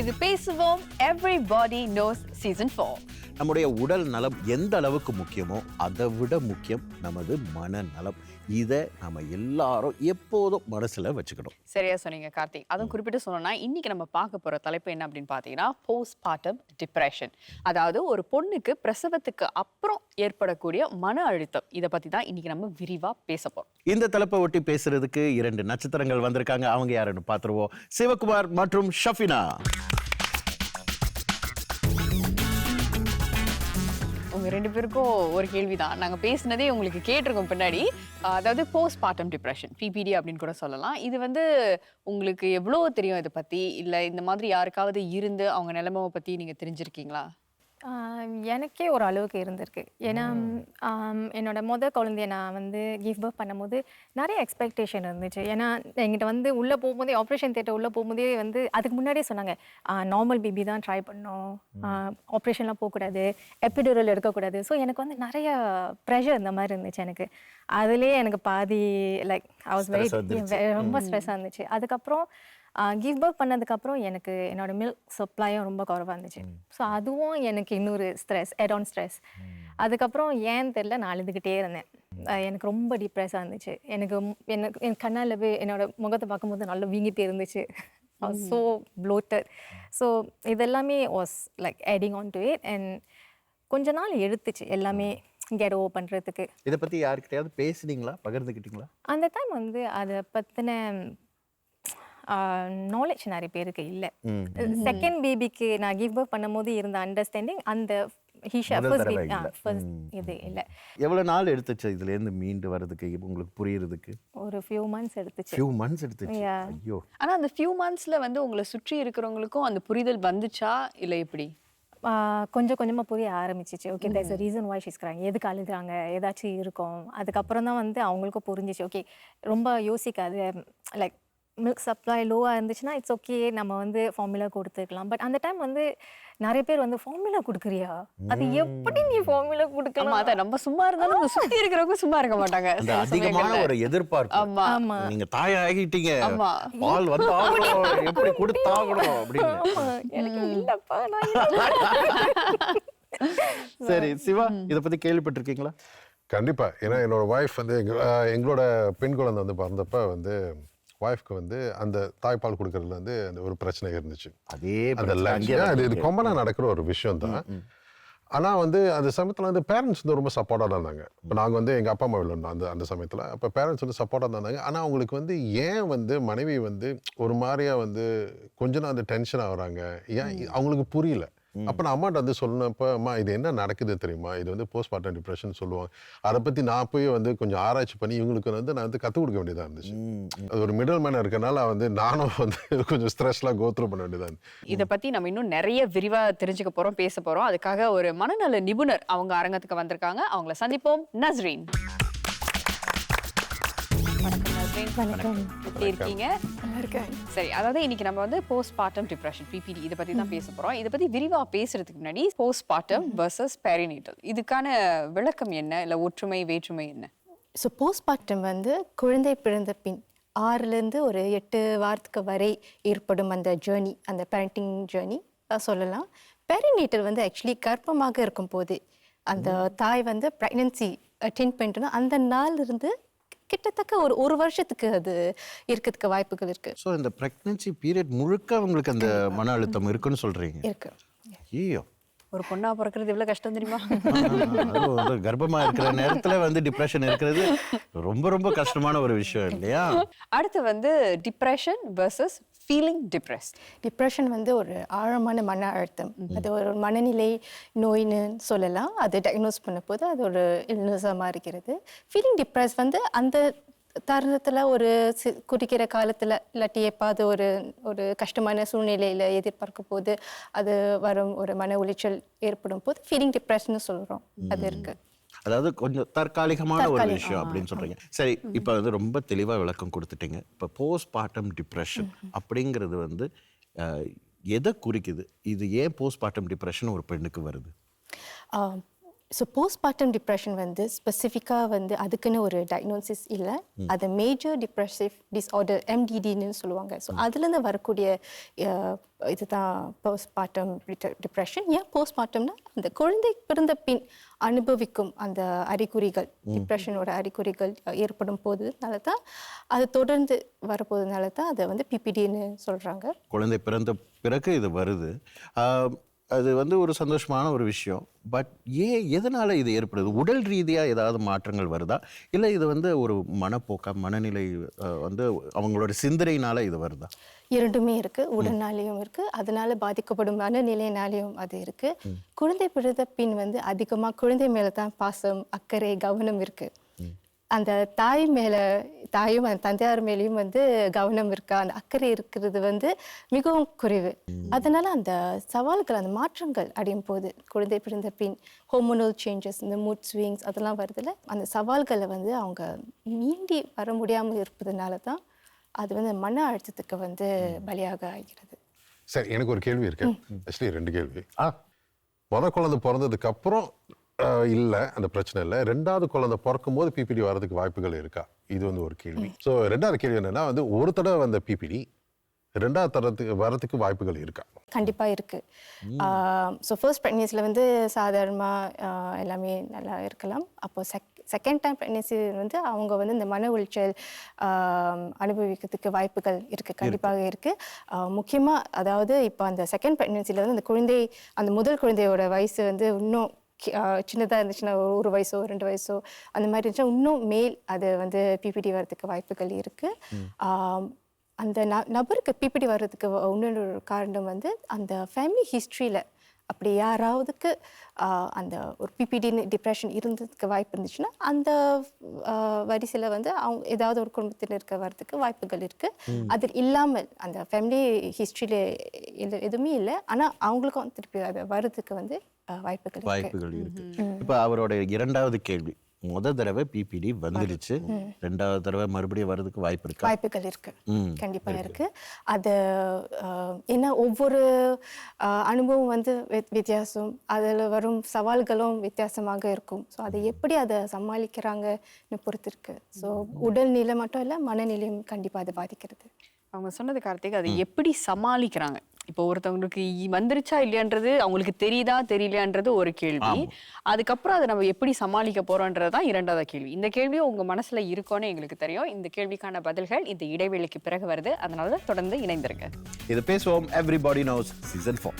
இது பேசுவோம் everybody nose season 4. நம்முடைய உடல் நலம் எந்த அளவுக்கு முக்கியமோ அதை விட முக்கியம் நமது மனநலம். இதை நம்ம எல்லாரும் எப்போதும் மனசுல வச்சுக்கணும். சரியா சொன்னீங்க கார்த்திக். அதுவும் குறிப்பிட்டு சொன்னோம்னா இன்னைக்கு நம்ம பார்க்க போற தலைப்பு என்ன அப்படின்னு பார்த்தீங்கன்னா போஸ்ட்மார்ட்டம் டிப்ரெஷன். அதாவது ஒரு பொண்ணுக்கு பிரசவத்துக்கு அப்புறம் ஏற்படக்கூடிய மன அழுத்தம். இதை பத்தி தான் இன்னைக்கு நம்ம விரிவா பேச போறோம். இந்த தலைப்பை ஒட்டி பேசுறதுக்கு 2 நட்சத்திரங்கள் வந்திருக்காங்க. அவங்க யாருன்னு பார்த்துருவோம். சிவகுமார் மற்றும் ஷஃபினா. உங்க 2 பேருக்கும் ஒரு கேள்விதான். நாங்க பேசினதே உங்களுக்கு கேட்டிருக்கோம் பின்னாடி. அதாவது போஸ்ட்மார்ட்டம் டிப்ரெஷன், பிபிடி அப்படின்னு கூட சொல்லலாம். இது வந்து உங்களுக்கு எவ்வளவு தெரியும் இதை பத்தி? இல்ல இந்த மாதிரி யாருக்காவது இருந்து அவங்க நிலைமை பத்தி நீங்க தெரிஞ்சிருக்கீங்களா? எனக்கே ஒரு அளவுக்கு இருந்திருக்கு. ஏன்னா என்னோட குழந்தைய நான் வந்து கிவ் பர்த் பண்ணும்போது நிறைய எக்ஸ்பெக்டேஷன் இருந்துச்சு. ஏன்னா எங்கிட்ட வந்து உள்ளே போகும்போதே ஆப்ரேஷன் தியேட்டர் உள்ளே போகும்போதே வந்து அதுக்கு முன்னாடியே சொன்னாங்க நார்மல் பேபி தான் ட்ரை பண்ணோம், ஆப்ரேஷன்லாம் போகக்கூடாது, எபிடூரல் எடுக்கக்கூடாது. ஸோ எனக்கு வந்து நிறைய ப்ரெஷர் இந்த மாதிரி இருந்துச்சு. எனக்கு அதுலேயே எனக்கு பாதி லைக் ஐ வாஸ் ரொம்ப ஸ்ட்ரெஸ்ஸாக இருந்துச்சு. அதுக்கப்புறம் கிவ் பர்த் பண்ணதுக்கப்புறம் எனக்கு என்னோட மில்க் சப்ளையும் ரொம்ப குறைவாக இருந்துச்சு. ஸோ அதுவும் எனக்கு இன்னொரு ஸ்ட்ரெஸ், ஆன் ஸ்ட்ரெஸ். அதுக்கப்புறம் ஏன்னு தெரியல, நான் அழுதுகிட்டே இருந்தேன். எனக்கு ரொம்ப டிப்ரெஸ்ஸாக இருந்துச்சு. என் கண்ணால் என்னோட முகத்தை பார்க்கும்போது நல்லா வீங்கிட்டே இருந்துச்சு. So bloated. ஸோ இதெல்லாமே was like adding on to it. And கொஞ்ச நாள் எடுத்துச்சு எல்லாமே கெட் ஓவர் பண்ணுறதுக்கு. இதை பற்றி யாருக்கிட்டையாவது பேசுனீங்களா, பகிர்ந்துக்கிட்டீங்களா? அந்த டைம் வந்து அதை பற்றின நாலேஜ் நிறைய பேருக்கு இல்லை. செகண்ட் பேபிக்கு நான் கிவ் பர்த் பண்ணும்போது இருந்த அண்டர்ஸ்டாண்டிங் அந்த இது இல்லை. எவ்வளவு நாள் எடுத்துச்சு இதுலேருந்து மீண்டு வர்றதுக்கு, உங்களுக்கு புரியுறதுக்கு? ஒரு ஃபியூ மந்த்ஸ் எடுத்துச்சு. ஐயோ. ஆனா அந்த ஃபியூ மந்த்ஸ்ல வந்து உங்களை சுற்றி இருக்கிறவங்களுக்கும் அந்த புரிதல் வந்துச்சா இல்லை எப்படி? கொஞ்சம் கொஞ்சமாக புரிய ஆரம்பிச்சிச்சு. Okay, there's a reason why she's crying. எதுக்கு அழுகுறாங்க, ஏதாச்சும் இருக்கும். அதுக்கப்புறம் தான் வந்து அவங்களுக்கும் புரிஞ்சிச்சு. ஓகே, ரொம்ப யோசிக்காது. லைக் மில்க் சப்ளை லோவாக இருந்துச்சுன்னா இட்ஸ் ஓகே, நம்ம வந்து ஃபார்முலா கொடுத்துக்கலாம். பட் அந்த டைம் வந்து நிறைய பேர் வந்து ஃபார்முலா கொடுக்குறியா, அது எப்படி நீ ஃபார்முலா கொடுக்கலாம்? அதை நம்ம சும்மா இருந்தாலும் சுற்றி இருக்கிறவங்க சும்மா இருக்க மாட்டாங்க. அதிகமான ஒரு எதிர்பார்ப்பு. ஆமா, நீங்க தாய் ஆகிட்டீங்க, பால் வந்து ஆகணும், எப்படி கொடுத்தாகணும் அப்படின்னு. எனக்கு இல்லப்பா. சரி சிவா, இதை பத்தி கேள்விப்பட்டிருக்கீங்களா? கண்டிப்பா. ஏன்னா என்னோட ஒய்ஃப் வந்து எங்களோட பெண் குழந்தை வந்து பிறந்தப்ப வந்து ஒய்ஃப்க்கு வந்து அந்த தாய்ப்பால் கொடுக்கறதுல வந்து அந்த ஒரு பிரச்சனை இருந்துச்சு. அதே இது காமனா நடக்கிற ஒரு விஷயம் தான். ஆனா வந்து அந்த சமயத்துல வந்து பேரண்ட்ஸ் வந்து ரொம்ப சப்போர்ட்டாக இருந்தாங்க. இப்போ நாங்கள் வந்து எங்கள் அப்பா அம்மா இருந்தோம் அந்த சமயத்தில். அப்போ பேரண்ட்ஸ் வந்து சப்போர்ட்டாக இருந்தாங்க. ஆனால் அவங்களுக்கு வந்து ஏன் வந்து மனைவி வந்து ஒரு மாதிரியா வந்து கொஞ்சம் அந்த டென்ஷன் ஆகுறாங்க, ஏன் அவங்களுக்கு புரியல. அப்போ நான் அம்மாட்ட வந்து சொன்னப்போ, அம்மா இது என்ன நடக்குது தெரியுமா, இது வந்து போஸ்ட்மார்ட்டம் டிப்ரெஷன் சொல்லுவாங்க. அதை பற்றி நான் போய் வந்து கொஞ்சம் ஆராய்ச்சி பண்ணி இவங்களுக்கு வந்து நான் வந்து கற்றுக் கொடுக்க வேண்டியதாக இருந்துச்சு. அது ஒரு மிடில் மேனாக இருக்கனால வந்து நானும் வந்து கொஞ்சம் ஸ்ட்ரெஸ்லாம் கோத்ரூ பண்ண வேண்டியதாக இருந்துச்சு. இதை பற்றி நம்ம இன்னும் நிறைய விரிவாக தெரிஞ்சுக்க போகிறோம், பேச போகிறோம். அதுக்காக ஒரு மனநல நிபுணர் அவங்க அரங்கத்துக்கு வந்திருக்காங்க. அவங்கள சந்திப்போம். நஸ்ரீன். வணக்கம். எப்படி இருக்கீங்க? சரி, அதாவது இன்னைக்கு நம்ம வந்து போஸ்ட்மார்ட்டம் டிப்ரெஷன், பிபிடி, இதை பத்தி தான் பேச போறோம். இதை பத்தி விரிவா பேசுறதுக்கு முன்னாடி போஸ்ட்மார்ட்டம் வெர்சஸ் பெரினேட்டல், இதுக்கான விளக்கம் என்ன, இல்ல ஒற்றுமை வேற்றுமை என்ன? ஸோ போஸ்ட்மார்ட்டம் வந்து குழந்தை பிறந்த பின் 6லேருந்து ஒரு 8 வாரத்துக்கு வரை ஏற்படும் அந்த ஜேர்னி, அந்த பேரண்டிங் ஜேர்னி சொல்லலாம். பெரினேட்டல் வந்து ஆக்சுவலி கர்ப்பமாக இருக்கும் போது அந்த தாய் வந்து ப்ரெக்னன்சி அட்டென்ட் பண்ணிட்டோன்னா அந்த நாள் இருந்து கிட்டத்தட்ட ஒரு வருஷத்துக்கு அது இருக்கிறதுக்கு வாய்ப்புகள் இருக்கு. ஸோ இந்த பிரெக்னன்சி பீரியட் முழுக்க உங்களுக்கு அந்த மன அழுத்தம் இருக்குன்னு சொல்றீங்க? இருக்கு. ஐயோ, ஒரு பொண்ணா பிறக்கிறது இவ்வளவு கஷ்டம் தெரியுமா? கர்ப்பமா இருக்கிற நேரத்துல வந்து டிப்ரெஷன் இருக்கிறது ரொம்ப ரொம்ப கஷ்டமான ஒரு விஷயம் இல்லையா? அடுத்து வந்து depression versus feeling depressed. Depression வந்து ஒரு ஆழமான மன அழுத்தம், அது ஒரு மனநிலை நோயின்னு சொல்லலாம். அது டயக்னோஸ் பண்ண போது அது ஒரு இல்னஸாக மாறிக்கிறது. ஃபீலிங் டிப்ரெஸ் வந்து அந்த தருணத்தில் ஒரு குடிக்கிற காலத்தில் இல்லாட்டி எப்பாவது ஒரு கஷ்டமான சூழ்நிலையில் எதிர்பார்க்கும் போது அது வரும் ஒரு மன உளைச்சல் ஏற்படும் போது ஃபீலிங் டிப்ரெஷன்னு சொல்கிறோம். அது இருக்குது. அதாவது கொஞ்சம் தற்காலிகமான ஒரு விஷயம் அப்படின்னு சொல்றீங்க. சரி, இப்போ வந்து ரொம்ப தெளிவாக விளக்கம் கொடுத்துட்டீங்க. இப்போ போஸ்ட்மார்ட்டம் டிப்ரெஷன் அப்படிங்கிறது வந்து எதை குறிக்குது? இது ஏன் போஸ்ட்மார்ட்டம் டிப்ரெஷன் ஒரு பெண்ணுக்கு வருது? ஸோ போஸ்ட்மார்ட்டம் டிப்ரெஷன் வந்து ஸ்பெசிஃபிக்காக வந்து அதுக்குன்னு ஒரு டயக்னோசிஸ் இல்லை. அது மேஜர் டிப்ரெசிவ் டிஸ்ஆர்டர் MDDன்னு சொல்லுவாங்க. ஸோ அதுலேருந்து வரக்கூடிய இதுதான் போஸ்ட்மார்ட்டம் டிப்ரெஷன். ஏன் போஸ்ட்மார்ட்டம்னா அந்த குழந்தை பிறந்த பின் அனுபவிக்கும் அந்த அறிகுறிகள், டிப்ரெஷனோட அறிகுறிகள் ஏற்படும் போதுனால தான், அது தொடர்ந்து வரப்போதுனால தான் அதை வந்து PPDன்னு சொல்கிறாங்க. குழந்தை பிறந்த பிறகு இது வருது. அது வந்து ஒரு சந்தோஷமான ஒரு விஷயம். பட் எதனால இது ஏற்படுது? உடல் ரீதியாக ஏதாவது மாற்றங்கள் வருதா, இல்லை இது வந்து ஒரு மனப்போக்கா, மனநிலை வந்து அவங்களோட சிந்தனையினால இது வருதா? இரண்டுமே இருக்கு. உடல்நாளையும் இருக்கு, அதனால பாதிக்கப்படும் மனநிலையினாலையும் அது இருக்கு. குழந்தை பிறந்த பின் வந்து அதிகமாக குழந்தை மேலே தான் பாசம், அக்கறை, கவனம் இருக்கு. அந்த தாய் மேலே, தாயும் அந்த தந்தையார் மேலேயும் வந்து கவனம் இருக்கா, அந்த அக்கறை இருக்கிறது வந்து மிகவும் குறைவு. அதனால அந்த சவால்கள், அந்த மாற்றங்கள் அடையும் போது குழந்தை பிறந்த பின் ஹோமோனல் சேஞ்சஸ், இந்த மூட் ஸ்விங்ஸ் அதெல்லாம் வருதுல, அந்த சவால்களை வந்து அவங்க மீண்டி வர முடியாமல் இருப்பதுனால தான் அது வந்து மன அழுத்தத்துக்கு வந்து பலியாக ஆகிறது. சரி, எனக்கு ஒரு கேள்வி இருக்கு. ஆக்சுவலி 2 கேள்வி. குழந்தை பிறந்ததுக்கு அப்புறம் இல்லை அந்த பிரச்சனை இல்லை, 2வது குழந்தை பிறக்கும் போது PPD வர்றதுக்கு வாய்ப்புகள் இருக்கா? இது வந்து ஒரு கேள்வி. ஸோ 2வது கேள்வி என்னன்னா வந்து, ஒரு தடவை வந்த PPD 2வது தடவை வரதுக்கு வாய்ப்புகள் இருக்கா? கண்டிப்பாக இருக்கு. ஸோ ஃபர்ஸ்ட் ப்ரெக்னன்சியில் வந்து சாதாரணமாக எல்லாமே நல்லா இருக்கலாம். அப்போ செகண்ட் டைம் ப்ரெக்னன்சி வந்து அவங்க வந்து இந்த மன உளைச்சல் அனுபவிக்கிறதுக்கு வாய்ப்புகள் இருக்குது, கண்டிப்பாக இருக்குது. முக்கியமாக அதாவது இப்போ அந்த செகண்ட் ப்ரெக்னன்சியில் வந்து அந்த குழந்தை, அந்த முதல் குழந்தையோட வயசு வந்து இன்னும் சின்னதாக இருந்துச்சுன்னா, 1 வயசோ 2 வயசோ அந்த மாதிரி இருந்துச்சுன்னா இன்னும் மேல் அது வந்து PPD வர்றதுக்கு வாய்ப்புகள் இருக்குது. அந்த நபருக்கு PPD வர்றதுக்கு இன்னொரு காரணம் வந்து அந்த ஃபேமிலி ஹிஸ்ட்ரியில் அப்படி யாராவதுக்கு அந்த ஒரு PPD டிப்ரெஷன் இருந்ததுக்கு வாய்ப்பு இருந்துச்சுன்னா, அந்த வரிசையில் வந்து அவங்க ஏதாவது ஒரு குடும்பத்தில் இருக்க வர்றதுக்கு வாய்ப்புகள் இருக்குது. அது இல்லாமல் அந்த ஃபேமிலி ஹிஸ்ட்ரியில் எதுவுமே இல்லை, ஆனால் அவங்களுக்கும் திருப்பி அது வர்றதுக்கு வந்து வாய்ப்புகள் இருக்கு. இப்போ அவரோட 2வது கேள்வி, முதல் தடவை PPD வந்துடுச்சு, 2வது தடவை மறுபடியும் வர்றதுக்கு வாய்ப்புகள் இருக்கு. கண்டிப்பாக இருக்கு. அது ஏன்னா ஒவ்வொரு அனுபவம் வந்து வித்தியாசம், அதில் வரும் சவால்களும் வித்தியாசமாக இருக்கும். ஸோ அதை எப்படி அதை சமாளிக்கிறாங்கன்னு பொறுத்து இருக்கு. ஸோ உடல்நிலை மட்டும் இல்லை, மனநிலையும் கண்டிப்பாக அது பாதிக்கிறது. அவங்க சொன்னது கார்த்திக், அதை எப்படி சமாளிக்கிறாங்க? இப்போ ஒருத்தவங்களுக்கு வந்துருச்சா இல்லையான்றது அவங்களுக்கு தெரியுதா தெரியலையான்றது ஒரு கேள்வி. அதுக்கப்புறம் அதை நம்ம எப்படி சமாளிக்க போறோம்ன்றது தான் 2வது கேள்வி. இந்த கேள்வியும் உங்க மனசுல இருக்கும்னு எங்களுக்கு தெரியும். இந்த கேள்விக்கான பதில்கள் இந்த இடைவேளைக்கு பிறகு வருது. அதனால தொடர்ந்து இணைந்திருங்க. இது பேசுவோம் எவ்ரிபாடி நோஸ் சீசன் 4.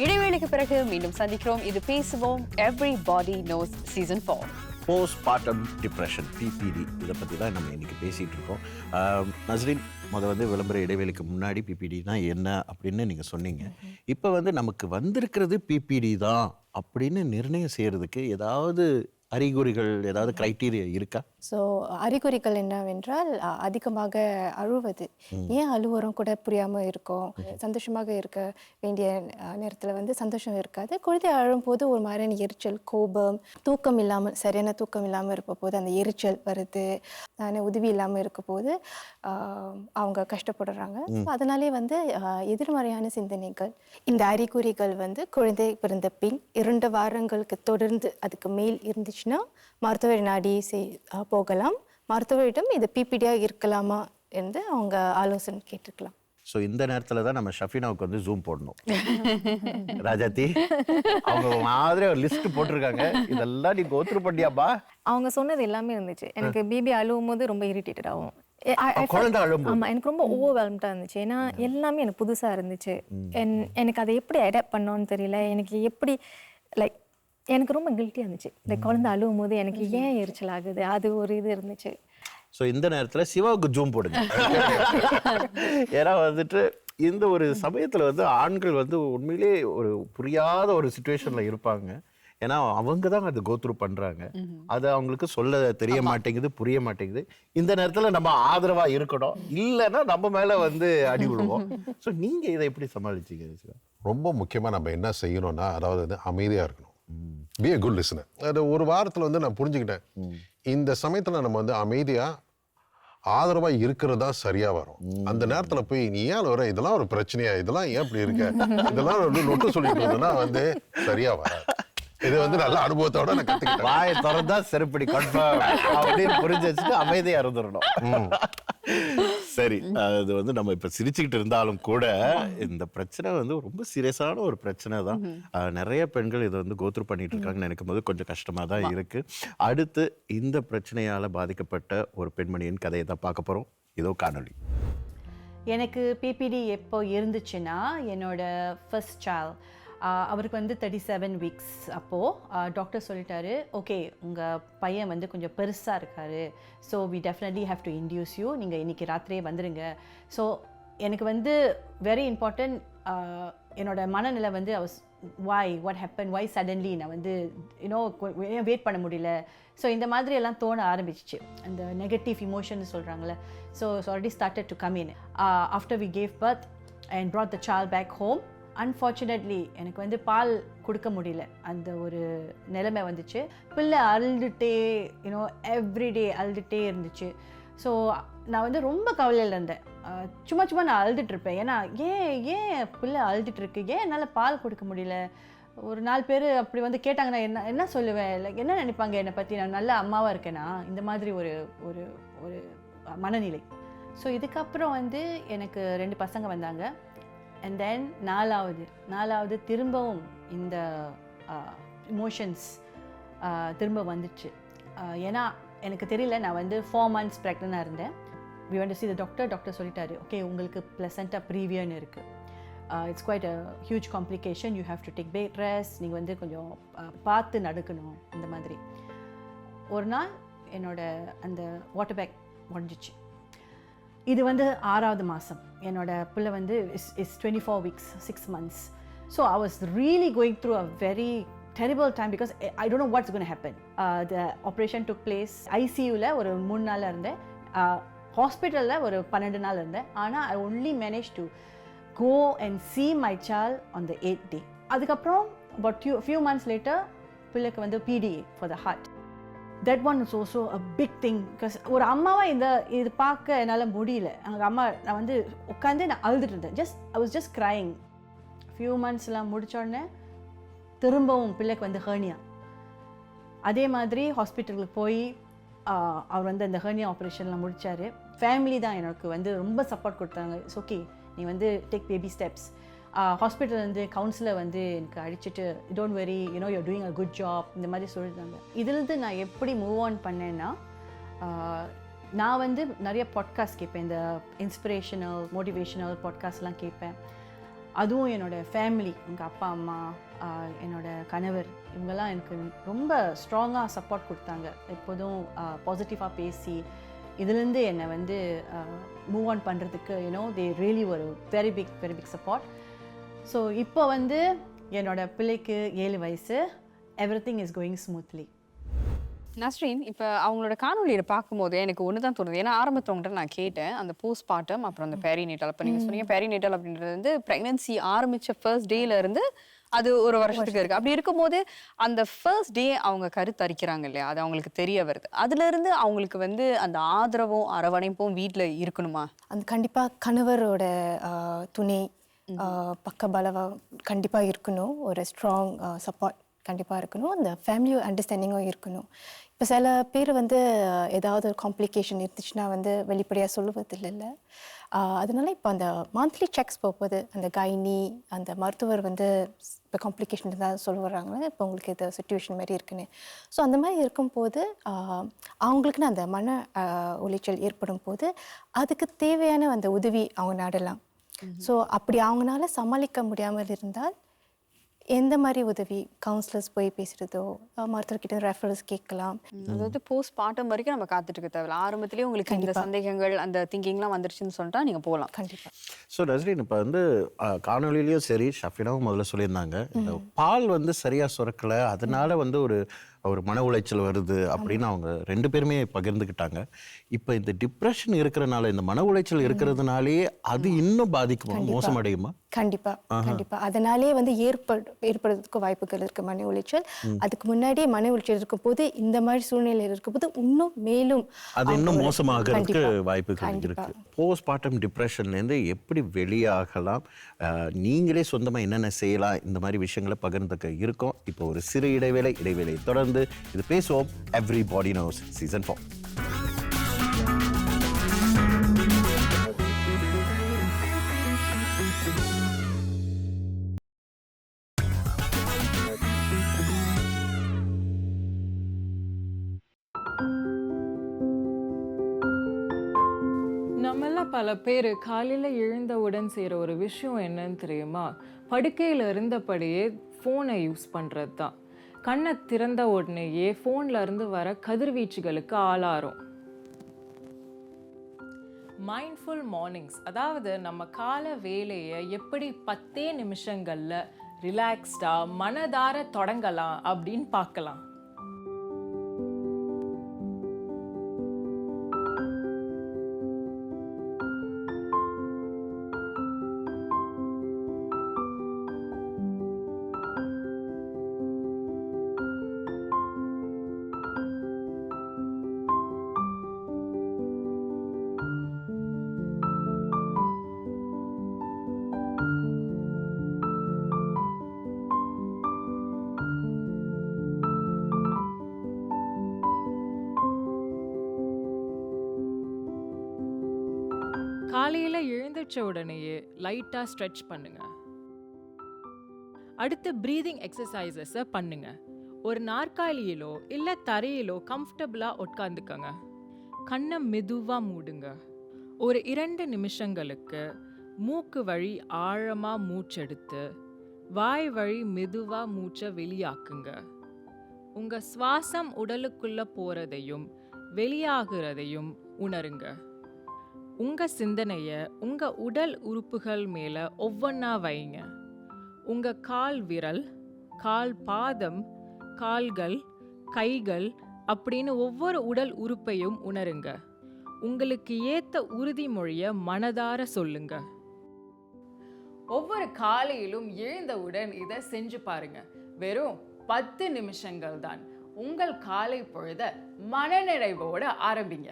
இடைவேளைக்கு பிறகு மீண்டும் சந்திக்கிறோம். இது பேசுவோம் everybody nose season 4. Postmortem depression, PPD, இதை பற்றி தான் நம்ம இன்னைக்கு பேசிகிட்டு இருக்கோம். நஸ்ரீன், வந்து விளம்பர இடைவேளைக்கு முன்னாடி PPDனா என்ன அப்படின்னு நீங்கள் சொன்னீங்க. இப்போ வந்து நமக்கு வந்திருக்கிறது PPD தான் அப்படின்னு நிர்ணயம் செய்கிறதுக்கு ஏதாவது அறிகுறிகள், ஏதாவது கிரைட்டீரியா இருக்கா? ஸோ அறிகுறிகள் என்னவென்றால் அதிகமாக அழுவது. ஏன் அழுவுறோம் கூட புரியாமல் இருக்கும். சந்தோஷமாக இருக்க வேண்டிய நேரத்தில் வந்து சந்தோஷம் இருக்காது. குழந்தை அழும்போது ஒரு மாதிரியான எரிச்சல், கோபம், தூக்கம் இல்லாமல், சரியான தூக்கம் இல்லாமல் இருக்க போது அந்த எரிச்சல் வருது. உதவி இல்லாமல் இருக்க போது அவங்க கஷ்டப்படுறாங்க. அதனாலே வந்து எதிர்மறையான சிந்தனைகள். இந்த அறிகுறிகள் வந்து குழந்தை பிறந்த பின் 2 வாரங்களுக்கு தொடர்ந்து அதுக்கு மேல் இருந்துச்சுன்னா மருத்துவரை நாடி போகலாம். மருத்துவரிடம் இது PPDயாக இருக்கலாமா என்று அவங்க ஆலோசனை கேட்டுக்கலாம். ஸோ இந்த நேரத்தில் தான் நம்ம ஷஃபினாவுக்கு வந்து ஜூம் போடணும். ராஜாத்தி, அவங்க மாதிரி ஒரு லிஸ்ட் போட்டிருக்காங்க, இதெல்லாம் நீ கோத்ரூ பண்ணியாப்பா? அவங்க சொன்னது எல்லாமே இருந்துச்சு. எனக்கு பேபி அழுவும் போது ரொம்ப இரிட்டேட்டட் ஆகும். குழந்தை அழும்போது ஆமாம், எனக்கு ரொம்ப ஓவர்வெல்ம்டாக இருந்துச்சு. ஏன்னா எல்லாமே எனக்கு புதுசாக இருந்துச்சு. எனக்கு அதை எப்படி அடாப்ட் பண்ணோன்னு தெரியல. எனக்கு எப்படி எனக்கு ரொம்ப கில்ட்டியாக இருந்துச்சு. இந்த குழந்தை அழுவும் போது எனக்கு ஏன் எரிச்சல் ஆகுது, அது ஒரு இது இருந்துச்சு. ஸோ இந்த நேரத்தில் சிவாவுக்கு ஜூம் போடுங்க. ஏன்னா வந்துட்டு இந்த ஒரு சமயத்தில் வந்து ஆண்கள் வந்து உண்மையிலே ஒரு புரியாத ஒரு சுச்சுவேஷனில் இருப்பாங்க. ஏன்னா அவங்க தான் அது கோத்ரூ பண்ணுறாங்க. அது அவங்களுக்கு சொல்ல தெரிய மாட்டேங்குது, புரிய மாட்டேங்குது. இந்த நேரத்தில் நம்ம ஆதரவாக இருக்கணும், இல்லைன்னா நம்ம மேலே வந்து அடி விடுவோம். ஸோ நீங்கள் இதை எப்படி சமாளிச்சிங்க சிவா? ரொம்ப முக்கியமாக நம்ம என்ன செய்யணும்னா, அதாவது வந்து அமைதியாக இருக்கணும். Be a good listener. அது ஒரு வாரத்துல வந்து நான் புரிஞ்சுக்கிட்டேன், இந்த சமயத்துல நம்ம வந்து அமைதியா ஆதரவா இருக்கிறது தான் சரியா வரும். அந்த நேரத்துல போய் நீ ஏன் வர, இதெல்லாம் ஒரு பிரச்சனையா, இதெல்லாம் ஏன் இப்படி இருக்க, இதெல்லாம் வந்து நொட்டு சொல்லிட்டு இருந்தோம்னா வந்து சரியா வராது. இது வந்து நல்ல அனுபவத்தோட நான் கத்துக்கிட்டேன். வாயை திறந்தா செருப்படி கன்ஃபார்ம் அப்படின்னு புரிஞ்சு வச்சுட்டு அமைதியா இருந்துடணும். சரி, அது வந்து நம்ம இப்ப சிரிச்சுக்கிட்டு இருந்தாலும் கூட இந்த பிரச்சனை வந்து ரொம்ப சீரியஸான ஒரு பிரச்சனை தான். நிறைய பெண்கள் இதை வந்து கோத்ரூ பண்ணிட்டு இருக்காங்கன்னு நினைக்கும் போது கொஞ்சம் கஷ்டமா தான் இருக்கு. அடுத்து இந்த பிரச்சனையால பாதிக்கப்பட்ட ஒரு பெண்மணியின் கதையை தான் பார்க்க போறோம். இதோ காணொளி. எனக்கு பிபிடி எப்போ இருந்துச்சுன்னா என்னோட ஃபர்ஸ்ட் சைல்ட் அவருக்கு வந்து 37 வீக்ஸ் அப்போது டாக்டர் சொல்லிட்டாரு, ஓகே உங்கள் பையன் வந்து கொஞ்சம் பெருசாக இருக்கார், so we definitely have to induce you, நீங்கள் இன்றைக்கி ராத்திரியே வந்துடுங்க. ஸோ எனக்கு வந்து வெரி இம்பார்ட்டன்ட் என்னோட மனநிலை வந்து வாட் ஹேப்பன், வை சடன்லி நான் வந்து வெயிட் பண்ண முடியல. ஸோ இந்த மாதிரி எல்லாம் தோண ஆரம்பிச்சிச்சு, அந்த நெகட்டிவ் இமோஷன் சொல்கிறாங்களே. So already started to come in after we gave birth and brought the child back home. Unfortunately எனக்கு வந்து பால் கொடுக்க முடியல, அந்த ஒரு நிலைமை வந்துச்சு. பிள்ளை அழுதுகிட்டே எவ்ரிடே அழுதுகிட்டே இருந்துச்சு. ஸோ நான் வந்து ரொம்ப கவலையில் இருந்தேன். சும்மா நான் அழுதுட்டு இருப்பேன், ஏன்னா ஏன் பிள்ளை அழுதுட்டு இருக்கு, ஏன் என்னால் பால் கொடுக்க முடியல. ஒரு 4 பேர் அப்படி வந்து கேட்டாங்கன்னா என்ன சொல்லுவேன், லைக் என்ன நினைப்பாங்க என்னை பற்றி, நான் நல்ல அம்மாவாக இருக்கேனா, இந்த மாதிரி ஒரு ஒரு ஒரு மனநிலை. ஸோ இதுக்கப்புறம் வந்து எனக்கு 2 பசங்க வந்தாங்க. அண்ட் தென் நாலாவது திரும்பவும் இந்த இமோஷன்ஸ் திரும்ப வந்துச்சு. ஏன்னா எனக்கு தெரியல, நான் வந்து 4 months ப்ரெக்னெண்ட்டாக இருந்தேன். We want to see the doctor சொல்லிட்டாரு, ஓகே உங்களுக்கு பிளசண்டா ப்ரீவியர்னு இருக்குது, it's quite a huge complication, you have to take bed rest, நீங்கள் வந்து கொஞ்சம் பார்த்து நடக்கணும். இந்த மாதிரி ஒரு நாள் என்னோட அந்த வாட்டர் பேக் உடஞ்சிச்சு. இது வந்து 6வது மாதம், என்னோட பிள்ளை வந்து is 24 weeks 6 months. So I was really going through a very terrible time because I don't know what's going to happen. The operation took place ICUல ஒரு 3 நாள் இருந்தேன், ஹாஸ்பிட்டலில் ஒரு 12 நாள் இருந்தேன். ஆனால் I only managed to go and see my child on the 8th day. அதுக்கப்புறம் about few months later பிள்ளைக்கு வந்து PDA for the heart. That one is also a big thing because ஒரு அம்மாவா இது பார்க்க என்னால் முடியல. எங்கள் அம்மா நான் வந்து உட்காந்து நான் அழுதுட்டு இருந்தேன். I was just crying. few monthsலாம் முடித்தோடனே திரும்பவும் பிள்ளைக்கு வந்து ஹர்னியா. அதே மாதிரி ஹாஸ்பிட்டலுக்கு போய் அவர் வந்து அந்த ஹர்னியா ஆப்ரேஷன்லாம் முடித்தார். ஃபேமிலி தான் எனக்கு வந்து ரொம்ப சப்போர்ட் கொடுத்தாங்க. இட்ஸ் ஓகே, நீ வந்து டேக் பேபி ஸ்டெப்ஸ். ஹாஸ்பிட்டல் வந்து கவுன்சிலர் வந்து எனக்கு அடிச்சுட்டு, don't worry you're doing a good job, இந்த மாதிரி சொல்லியிருந்தாங்க. இதிலிருந்து நான் எப்படி மூவ் ஆன் பண்ணேன்னா, நான் வந்து நிறைய பாட்காஸ்ட் கேட்பேன், இந்த இன்ஸ்பிரேஷனல் மோட்டிவேஷனல் பாட்காஸ்ட்லாம் கேட்பேன். அதுவும் என்னோடய ஃபேமிலி, எங்கள் அப்பா அம்மா, என்னோடய கணவர், இவங்கெல்லாம் எனக்கு ரொம்ப ஸ்ட்ராங்காக சப்போர்ட் கொடுத்தாங்க. எப்போதும் பாசிட்டிவாக பேசி இதுலேருந்து என்னை வந்து மூவ் ஆன் பண்ணுறதுக்கு தே ரியலி ஒரு வெரி பிக் சப்போர்ட். ஸோ இப்போ வந்து என்னோட பிள்ளைக்கு 7 வயசு, everything is going smoothly. Nasreen, இப்போ அவங்களோட காணொலியில் பார்க்கும்போது எனக்கு ஒன்று தான் தோணுது. ஏன்னா ஆரம்பத்தவங்கள்ட்ட நான் கேட்டேன் அந்த போஸ்ட்மார்ட்டம் அப்புறம் அந்த பேரிநேட்டல். அப்போ நீங்கள் சொன்னீங்க பேரிநேட்டல் அப்படின்றது வந்து ப்ரெக்னன்சி ஆரம்பித்த ஃபர்ஸ்ட் டேலேருந்து அது ஒரு வருஷத்துக்கு இருக்குது. அப்படி இருக்கும்போது அந்த ஃபர்ஸ்ட் டே அவங்க கருத்தரிக்கிறாங்க இல்லையா, அது அவங்களுக்கு தெரிய வருது. அதுலேருந்து அவங்களுக்கு வந்து அந்த ஆதரவும் அரவணைப்பும் வீட்டில் இருக்கணுமா? அந்த கண்டிப்பாக கணவரோட துணை பக்கபலவா கண்டிப்பாக இருக்கணும். ஒரு ஸ்ட்ராங் சப்போர்ட் கண்டிப்பாக இருக்கணும். அந்த ஃபேமிலி அண்டர்ஸ்டாண்டிங்கும் இருக்கணும். இப்போ சில பேர் வந்து ஏதாவது ஒரு காம்ப்ளிகேஷன் இருந்துச்சுன்னா வந்து வெளிப்படையாக சொல்லுவது இல்லை. அதனால இப்போ அந்த மந்த்லி செக்ஸ் போகும்போது அந்த கைனி அந்த மருத்துவர் வந்து இப்போ காம்ப்ளிகேஷன் தான் சொல்ல வர்றாங்களே, இப்போ உங்களுக்கு இது சுச்சுவேஷன் மாதிரி இருக்குன்னு. ஸோ அந்த மாதிரி இருக்கும்போது அவங்களுக்குன்னு அந்த மன உளைச்சல் ஏற்படும் போது அதுக்கு தேவையான அந்த உதவி அவங்க நாடலாம். ஸோ அப்படி அவங்களால சமாளிக்க முடியாமல் இருந்தால் எந்த மாதிரி உதவி, கவுன்சிலர்ஸ் போய் பேசுகிறதோ, மருத்துவர்கிட்ட ரெஃபரன்ஸ் கேட்கலாம். அதாவது போஸ்ட் பார்ட்டம் வரைக்கும் நம்ம காத்துட்டு இருக்க தேவையில்ல. ஆரம்பத்திலேயே உங்களுக்கு இந்த சந்தேகங்கள் அந்த திங்கிங்லாம் வந்துருச்சுன்னு சொல்லிட்டா நீங்கள் போகலாம். கண்டிப்பாக. ஸோ நஸ்ரீன், இப்போ வந்து காணொலியிலையும் சரி, ஷஃபினாவும் முதல்ல சொல்லியிருந்தாங்க, இந்த பால் வந்து சரியாக சுரக்கலை, அதனால வந்து ஒரு மன உளைச்சல் வருது அப்படின்னு அவங்க 2 பேருமே பகிர்ந்துக்கிட்டாங்க. இப்போ இந்த டிப்ரெஷன் இருக்கிறனால, இந்த மன உளைச்சல் இருக்கிறதுனாலே அது இன்னும் பாதிக்குமா, மோசமடையுமா? கண்டிப்பா கண்டிப்பா அதனாலே வந்து ஏற்படுறதுக்கு வாய்ப்புகள் இருக்கு மன உளைச்சல். அதுக்கு முன்னாடி மன உளைச்சல் இருக்கும் போது இந்த மாதிரி சூழ்நிலையில் இருக்கும் போது இன்னும் மேலும் அது இன்னும் அவங்க மோசமாகிறதுக்கு கண்டிப்பா, வாய்ப்புகள் கண்டிப்பா. இருக்கு. போஸ்ட்மார்ட்டம் டிப்ரெஷன்லேருந்து எப்படி வெளியாகலாம், நீங்களே சொந்தமாக என்னென்ன செய்யலாம், இந்த மாதிரி விஷயங்களை பகிர்ந்துக்க இருக்கோம். இப்போ ஒரு சிறு இடைவேளை தொடர்ந்து இது பேசுவோம். Everybody nose season 4. நம்மெல்லாம் பல பேர் காலையில் எழுந்தவுடன் செய்கிற ஒரு விஷயம் என்னன்னு தெரியுமா? படுக்கையில் இருந்தபடியே ஃபோனை யூஸ் பண்ணுறது தான். கண்ணை திறந்த உடனேயே ஃபோனில் இருந்து வர கதிர்வீச்சுகளுக்கு ஆளாகிறோம். மைண்ட்ஃபுல் மார்னிங்ஸ், அதாவது நம்ம கால வேலையை எப்படி 10 நிமிஷங்களில் ரிலாக்ஸ்டாக மனதார தொடங்கலாம் அப்படின்னு பார்க்கலாம். காலையில் எழுந்திரிச்ச உடனேயே லைட்டாக ஸ்ட்ரெச் பண்ணுங்க. அடுத்து ப்ரீதிங் எக்ஸசைசஸை பண்ணுங்க. ஒரு நாற்காலியிலோ இல்லை தரையிலோ கம்ஃபர்டபுளாக உட்காந்துக்கங்க. கண்ணை மெதுவாக மூடுங்க. ஒரு 2 நிமிஷங்களுக்கு மூக்கு வழி ஆழமாக மூச்செடுத்து வாய் வழி மெதுவாக மூச்சை வெளியாக்குங்க. உங்கள் சுவாசம் உடலுக்குள்ளே போகிறதையும் வெளியாகிறதையும் உணருங்க. உங்கள் சிந்தனையை உங்கள் உடல் உறுப்புகள் மேலே ஒவ்வொன்றா வைங்க. உங்கள் கால் விரல், கால் பாதம், கால்கள், கைகள் அப்படின்னு ஒவ்வொரு உடல் உறுப்பையும் உணருங்க. உங்களுக்கு ஏற்ற உறுதிமொழியை மனதார சொல்லுங்க. ஒவ்வொரு காலையிலும் எழுந்தவுடன் இதை செஞ்சு பாருங்க. வெறும் 10 நிமிஷங்கள் தான். உங்கள் காலை பொழுத மனநிறைவோடு ஆரம்பிங்க.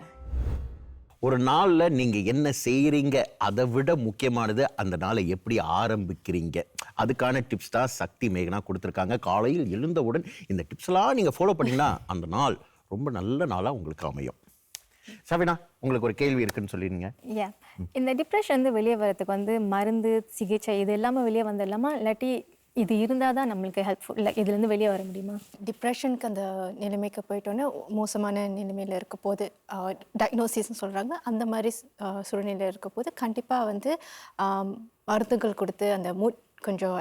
ஒரு நாளில் நீங்கள் என்ன செய்கிறீங்க, அதை விட முக்கியமானது அந்த நாளை எப்படி ஆரம்பிக்கிறீங்க. அதுக்கான டிப்ஸ் தான் சக்தி மேகனா கொடுத்துருக்காங்க. காலையில் எழுந்தவுடன் இந்த டிப்ஸ்லாம் நீங்கள் ஃபாலோ பண்ணிங்கன்னா அந்த நாள் ரொம்ப நல்ல நாளாக உங்களுக்கு அமையும். சவினா, உங்களுக்கு ஒரு கேள்வி இருக்குன்னு சொல்லிடுங்க. இந்த டிப்ரெஷன் வந்து வெளியே வரதுக்கு வந்து மருந்து, சிகிச்சை இது எல்லாமே வெளியே வந்துடலாமா, இல்லாட்டி இது இருந்தால் தான் நம்மளுக்கு ஹெல்ப்ஃபுல், இல்லை இதுலேருந்து வெளியே வர முடியுமா? டிப்ரெஷனுக்கு அந்த நிலைமைக்கு போயிட்டோன்னே மோசமான நிலைமையில் இருக்க போது டயக்னோசிஸ்ன்னு சொல்கிறாங்க. அந்த மாதிரி சூழ்நிலையில் இருக்க போது கண்டிப்பாக வந்து மருந்துகள் கொடுத்து அந்த கொஞ்சம்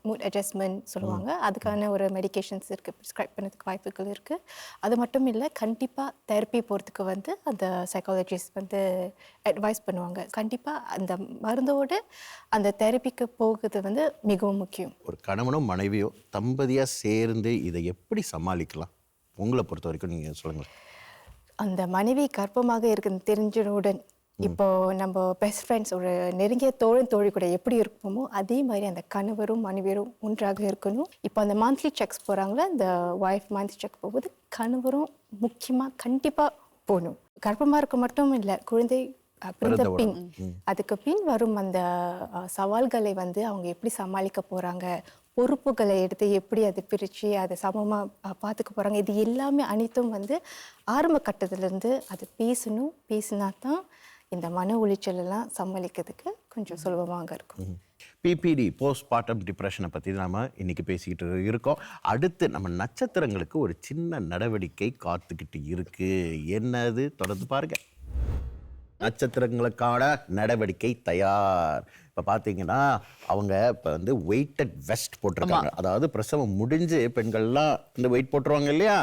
மூட் அட்ஜஸ்ட்மெண்ட் சொல்லுவாங்க. அதுக்கான ஒரு மெடிகேஷன்ஸ் இருக்குது, ப்ரிஸ்கிரைப் பண்ணதுக்கு வாய்ப்புகள் இருக்குது. அது மட்டும் இல்லை, கண்டிப்பாக தெரப்பி போகிறதுக்கு வந்து அந்த சைக்காலஜிஸ்ட் வந்து அட்வைஸ் பண்ணுவாங்க. கண்டிப்பாக அந்த மருந்தோடு அந்த தெரப்பிக்கு போகிறது வந்து மிகவும் முக்கியம். ஒரு கணவனும் மனைவியோ தம்பதியாக சேர்ந்து இதை எப்படி சமாளிக்கலாம், உங்களை பொறுத்த வரைக்கும் நீங்கள் சொல்லுங்கள். அந்த மனைவி கர்ப்பமாக இருக்கிறது தெரிஞ்சவுடன் இப்போ நம்ம பெஸ்ட் ஃப்ரெண்ட்ஸ், ஒரு நெருங்கிய தோழி கூட எப்படி இருப்போமோ அதே மாதிரி அந்த கணவரும் மனைவியரும் ஒன்றாக இருக்கணும். இப்போ அந்த மந்த்லி செக்ஸ் போகிறாங்களே, இந்த ஒய்ஃப் மந்த்லி செக் போகும்போது கணவரும் முக்கியமாக கண்டிப்பாக போகணும். கர்ப்பமாக இருக்க மட்டும் இல்லை, குழந்தை பிறந்த பின் அதுக்கு பின் வரும் அந்த சவால்களை வந்து அவங்க எப்படி சமாளிக்க போகிறாங்க, பொறுப்புகளை எடுத்து எப்படி அதை பிரித்து அதை சமமாக பார்த்துக்க போகிறாங்க, இது எல்லாமே அனைத்தும் வந்து ஆரம்ப கட்டத்திலேருந்து அது பேசணும். பேசினா தான் இந்த மன உளைச்சலெல்லாம் சமாளிக்கிறதுக்கு கொஞ்சம் சுலபமாக இருக்கும். பிபிடி போஸ்ட்மார்ட்டம் டிப்ரெஷனை பற்றி நாம் இன்றைக்கி பேசிக்கிட்டு இருக்கோம். அடுத்து நம்ம நட்சத்திரங்களுக்கு ஒரு சின்ன நடவடிக்கை காத்துக்கிட்டு இருக்குது. என்னது, தொடர்ந்து பாருங்க. நட்சத்திரங்களுக்கான நடவடிக்கை தயார். இப்போ பார்த்தீங்கன்னா அவங்க இப்போ வந்து வெயிட்டட் வெஸ்ட் போட்டிருக்காங்க. அதாவது பிரசவம் முடிஞ்சு பெண்கள்லாம் இந்த வெயிட் போட்டுருவாங்க இல்லையா,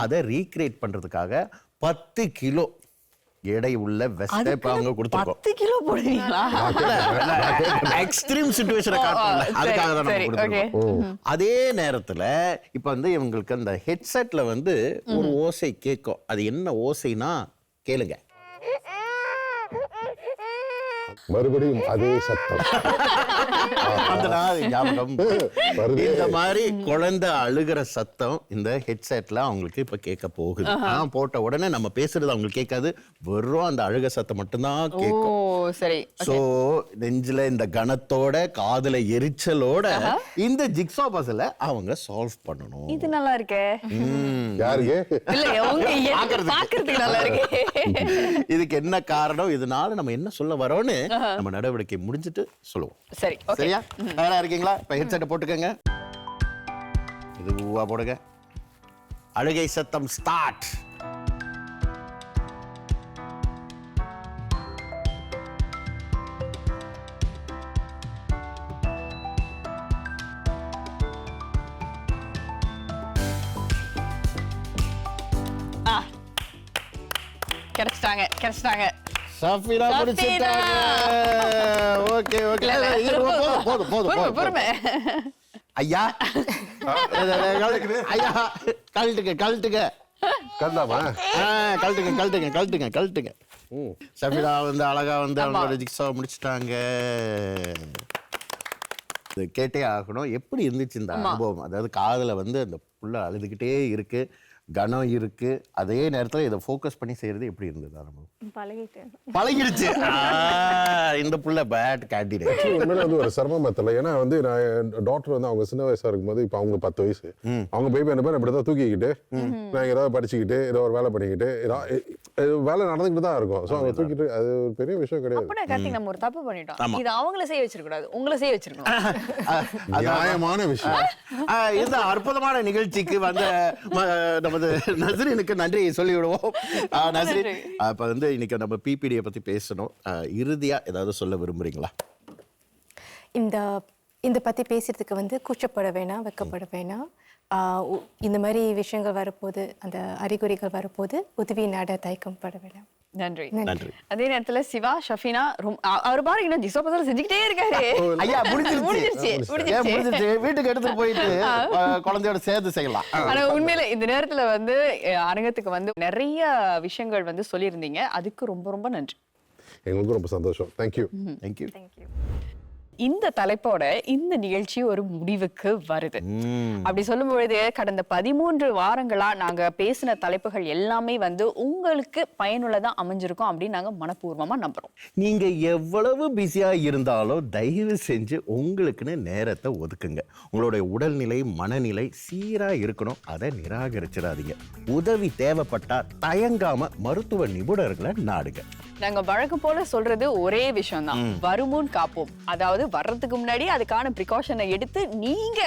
அதை ரீக்ரியேட் பண்ணுறதுக்காக 10 கிலோ எடை உள்ள வெஸ்ட்டை இப்போ அவங்க கொடுத்துருக்கோம். 10 கிலோ போடுவீங்களா? எக்ஸ்ட்ரீம் சிச்சுவேஷனை காட்டணும், அதுக்காக தான் நம்ம கொடுத்துருக்கோம். அதே நேரத்தில் இப்போ வந்து இவங்களுக்கு அந்த ஹெட்செட்டில் வந்து ஒரு ஓசை கேட்கும். அது என்ன ஓசைனா கேளுங்க. மறுபடியும் அதே சத்தம் அந்த நாள் ஞாபகம் வருதே. இந்த மாதிரி குழந்தை அழுகிற சத்தம் இந்த ஹெட்செட்ல அவங்களுக்கு இப்ப கேட்க போகுது. போட்ட உடனே நம்ம பேசுறது அவங்களுக்கு கேட்காது, வெறும் அந்த அழுக சத்தம் மட்டும்தான் ஓ கேட்கும். சரி. சோ நெஞ்சில இந்த கணத்தோட காதுல எரிச்சலோட இந்த ஜிக்ஸா பஸல அவங்க சால்வ் பண்ணணும். இது நல்லா இருக்கே. யாருக்கு இல்ல உங்க பாக்குறதுக்கு நல்லா இருக்கே. இதுக்கு என்ன காரணம், இதனால நம்ம என்ன சொல்ல வரோம்னு நம்ம நடவடிக்கை முடிஞ்சிட்டு சொல்லுவோம். சரி ஓகே. சரியா? தயாரா இருக்கீங்களா? இப்ப ஹெட்செட்டை போட்டுக்கங்க. இது ஊவா போடுங்க. அழுகை சத்தம் ஸ்டார்ட். கிடைச்சிட்டாங்க. சஃபினா முடிச்சிட்டாங்க. Okay okay. போதும் போதும். பொறுமை. ஐயா ஐயா கழட்டுங்க. கண்டாமா கழட்டுங்க. சஃபினா வந்து அழகா வந்து அவங்களோட ஜிக்ஸாவை முடிச்சிட்டாங்க. இது கேட்டே ஆகணும். எப்படி இருந்துச்சு இந்த அனுபவம்? அதாவது காதுல வந்து அந்த புள்ள அழுதுகிட்டே இருக்கு, கனம் இருக்கு, அதே நேரத்துல இதை ஃபோக்கஸ் பண்ணி செய்யறது எப்படி இருந்தது அனுபவம்? பழகிடுச்சு. இந்த புள்ள பேட் கேண்டிடேட். உண்மையில வந்து ஒரு சிரமமா தெரியல. ஏன்னா வந்து நான் டாக்டர் வந்து அவங்க சின்ன வயசா இருக்கும்போது இப்ப அவங்க 10 வயசு, அவங்க பேபி என்ன பேர் இப்படிதான் தூக்கிக்கிட்டு நான் ஏதாவது படிச்சுக்கிட்டு ஏதோ ஒரு வேலை பண்ணிக்கிட்டு வேலை நடந்துக்கிட்டு தான் இருக்கும். ஸோ அவங்க தூக்கிட்டு அது ஒரு பெரிய விஷயம் கிடையாது. அப்ப கார்த்திக் நம்ம ஒரு தப்பு பண்ணிட்டோம். இது அவங்கள செய்ய வச்சிருக்கூடாது, உங்களை செய்ய வச்சிருக்கணும். நியாயமான விஷயம். இந்த அற்புதமான நிகழ்ச்சிக்கு வந்த நமது நஸ்ரீனுக்கு நன்றி சொல்லிவிடுவோம். நஸ்ரீன், இப்ப வந்து இன்னைக்கு நம்ம பிபிடியை பத்தி பேசணும். இறுதியா ஏதாவது சொல்ல விரும்புறீங்களா? இந்த பற்றி பேசுறதுக்கு வந்து கூச்சப்பட வேணாம், வெக்கப்பட வேணாம். இந்த மாதிரி விஷயங்கள் வரப்போது, அந்த அறிகுறிகள் வரப்போது உதவி நாட தயக்கப்பட வேணாம். நன்றி. நன்றி. அதே நேரத்துல சிவா, ஷஃபினா அவர் பாருங்க இன்னும் ஜிக்ஸா பஸல் செஞ்சுக்கிட்டே இருக்காரு. ஐயா முடிஞ்சிருச்சு. வீட்டுக்கு எடுத்து போயிட்டு குழந்தையோட சேர்த்து செய்யலாம். ஆனா உண்மையில இந்த நேரத்துல வந்து அரங்கத்துக்கு வந்து நிறைய விஷயங்கள் வந்து சொல்லியிருந்தீங்க. அதுக்கு ரொம்ப ரொம்ப நன்றி. எங்களுக்கும் ரொம்ப சந்தோஷம். தேங்க்யூ. தேங்க்யூ. இந்த தலைப்போட இந்த நிகழ்ச்சி ஒரு முடிவுக்கு வருது. அப்படி சொல்லும் பொழுது கடந்த 13 வாரங்களா நாங்க பேசின தலைப்புகள் எல்லாமே வந்து உங்களுக்கு பயனுள்ளதா அமைஞ்சிருக்கும் அப்படின்னு நாங்க மனப்பூர்வமா நம்புறோம். நீங்க எவ்வளவு பிஸியா இருந்தாலும் தயவு செஞ்சு உங்களுக்குன்னு நேரத்தை ஒதுக்குங்க. உங்களுடைய உடல்நிலை, மனநிலை சீரா இருக்கணும். அதை நிராகரிச்சிடாதீங்க. உதவி தேவைப்பட்டா தயங்காம மருத்துவ நிபுணர்களை நாடுங்க. நாங்க வழக்கம் போல சொல்றது ஒரே விஷயம் தான், வருமுன் காப்போம். அதாவது வர்றதுக்கு முன்னாடி அதுக்கான ப்ரிகாஷனை எடுத்து நீங்க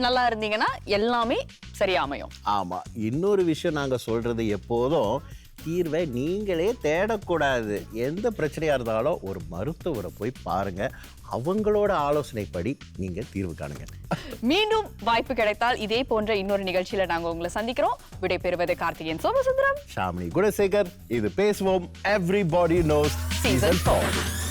நல்லா இருந்தீங்கன்னா எல்லாமே சரியா அமையும். ஆமா, இன்னொரு விஷயம் நாங்க சொல்றது எப்போதும் தீர்வை நீங்களே தேடக்கூடாது. எந்த பிரச்சனையா இருந்தாலும் ஒரு மருத்துவரை போய் பாருங்க. அவங்களோட ஆலோசனைப்படி நீங்க தீர்வு காணுங்க. மீண்டும் வாய்ப்பு கிடைத்தால் இதே போன்ற இன்னொரு நிகழ்ச்சியில நாங்க உங்களை சந்திக்கிறோம். விடைபெறுவது கார்த்திகேயன் சோமசுந்தரம், ஷாமினி குணசேகர். இது பேசுவோம். Everybody nose season 4.